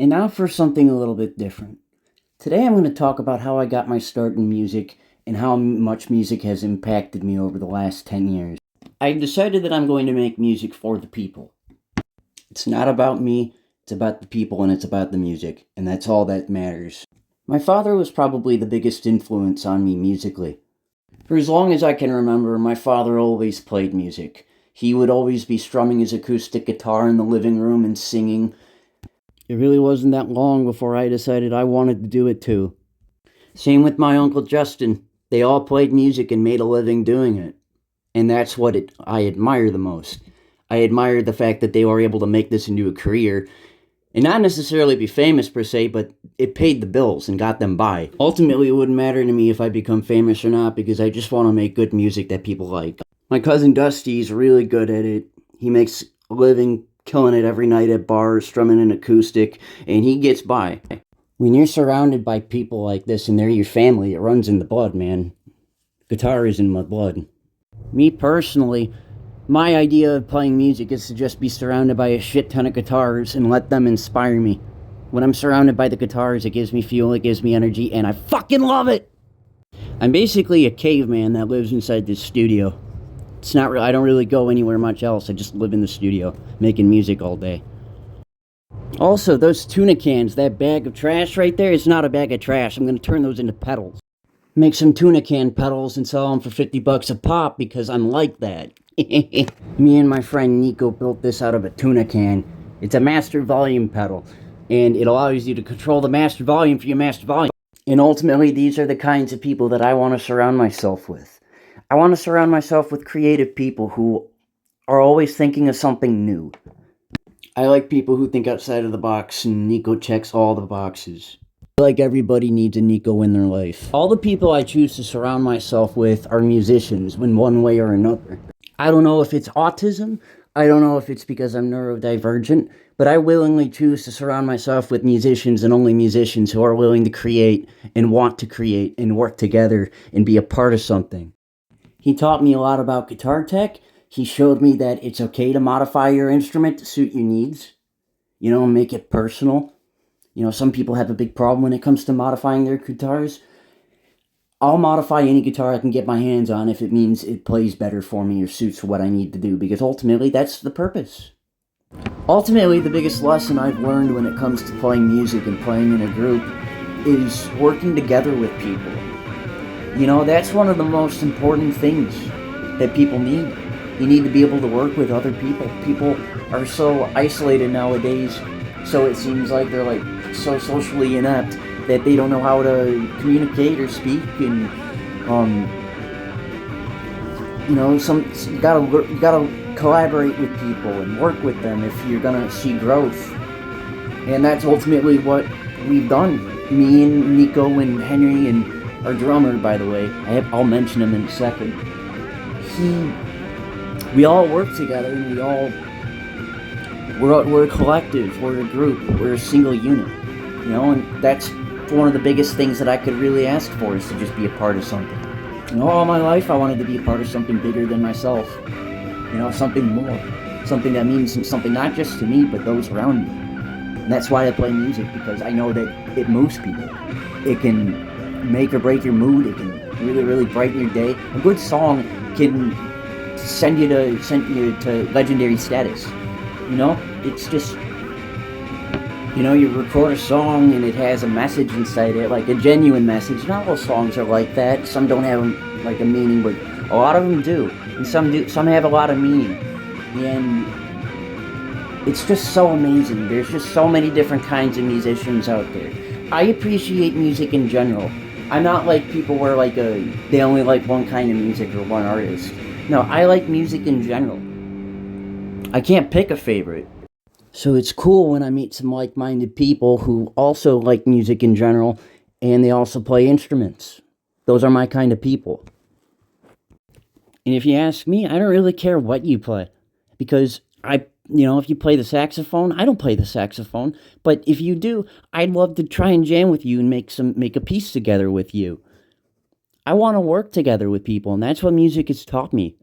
And now for something a little bit different. Today I'm going to talk about how I got my start in music and how much music has impacted me over the last 10 years. I've decided that I'm going to make music for the people. It's not about me, it's about the people and it's about the music, and that's all that matters. My father was probably the biggest influence on me musically. For as long as I can remember, my father always played music. He would always be strumming his acoustic guitar in the living room and singing. It really wasn't that long before I decided I wanted to do it too. Same with my Uncle Justin. They all played music and made a living doing it. And that's what I admire the most. I admire the fact that they were able to make this into a career and not necessarily be famous per se, but it paid the bills and got them by. Ultimately, it wouldn't matter to me if I become famous or not because I just want to make good music that people like. My cousin Dusty's really good at it. He makes a living killing it every night at bars, strumming an acoustic, and he gets by. When you're surrounded by people like this and they're your family, it runs in the blood, man. Guitar is in my blood. Me personally, my idea of playing music is to just be surrounded by a shit ton of guitars and let them inspire me. When I'm surrounded by the guitars, it gives me fuel, it gives me energy, and I fucking love it! I'm basically a caveman that lives inside this studio. It's not I don't really go anywhere much else. I just live in the studio, making music all day. Also, those tuna cans, that bag of trash right there, is not a bag of trash. I'm going to turn those into pedals. Make some tuna can pedals and sell them for $50 a pop because I'm like that. Me and my friend Nico built this out of a tuna can. It's a master volume pedal, and it allows you to control the master volume for your master volume. And ultimately, these are the kinds of people that I want to surround myself with. I want to surround myself with creative people who are always thinking of something new. I like people who think outside of the box, and Nico checks all the boxes. I feel like everybody needs a Nico in their life. All the people I choose to surround myself with are musicians in one way or another. I don't know if it's autism, I don't know if it's because I'm neurodivergent, but I willingly choose to surround myself with musicians and only musicians who are willing to create and want to create and work together and be a part of something. He taught me a lot about guitar tech. He showed me that it's okay to modify your instrument to suit your needs. You know, make it personal. You know, some people have a big problem when it comes to modifying their guitars. I'll modify any guitar I can get my hands on if it means it plays better for me or suits what I need to do, because ultimately that's the purpose. Ultimately, the biggest lesson I've learned when it comes to playing music and playing in a group is working together with people. You know, that's one of the most important things that people need. You need to be able to work with other people. People are so isolated nowadays, so it seems like they're like so socially inept that they don't know how to communicate or speak, and you gotta collaborate with people and work with them if you're gonna see growth. And that's ultimately what we've done. Me and Nico and Henry and our drummer, by the way, I'll mention him in a second. We all work together, and we're a collective, we're a group, we're a single unit, you know, and that's one of the biggest things that I could really ask for, is to just be a part of something. You know, all my life I wanted to be a part of something bigger than myself, you know, something more, something that means something not just to me, but those around me. And that's why I play music, because I know that it moves people. It can make or break your mood. It can really, really brighten your day. A good song can send you to legendary status. You know, it's just, you know, you record a song and it has a message inside it, like a genuine message. Not all songs are like that. Some don't have like a meaning, but a lot of them do, and some do. Some have a lot of meaning, and it's just so amazing. There's just so many different kinds of musicians out there. I appreciate music in general. I'm not like people where they only like one kind of music or one artist. No, I like music in general. I can't pick a favorite. So it's cool when I meet some like-minded people who also like music in general, and they also play instruments. Those are my kind of people. And if you ask me, I don't really care what you play, because if you play the saxophone, I don't play the saxophone, but if you do, I'd love to try and jam with you and make a piece together with you. I want to work together with people, and that's what music has taught me.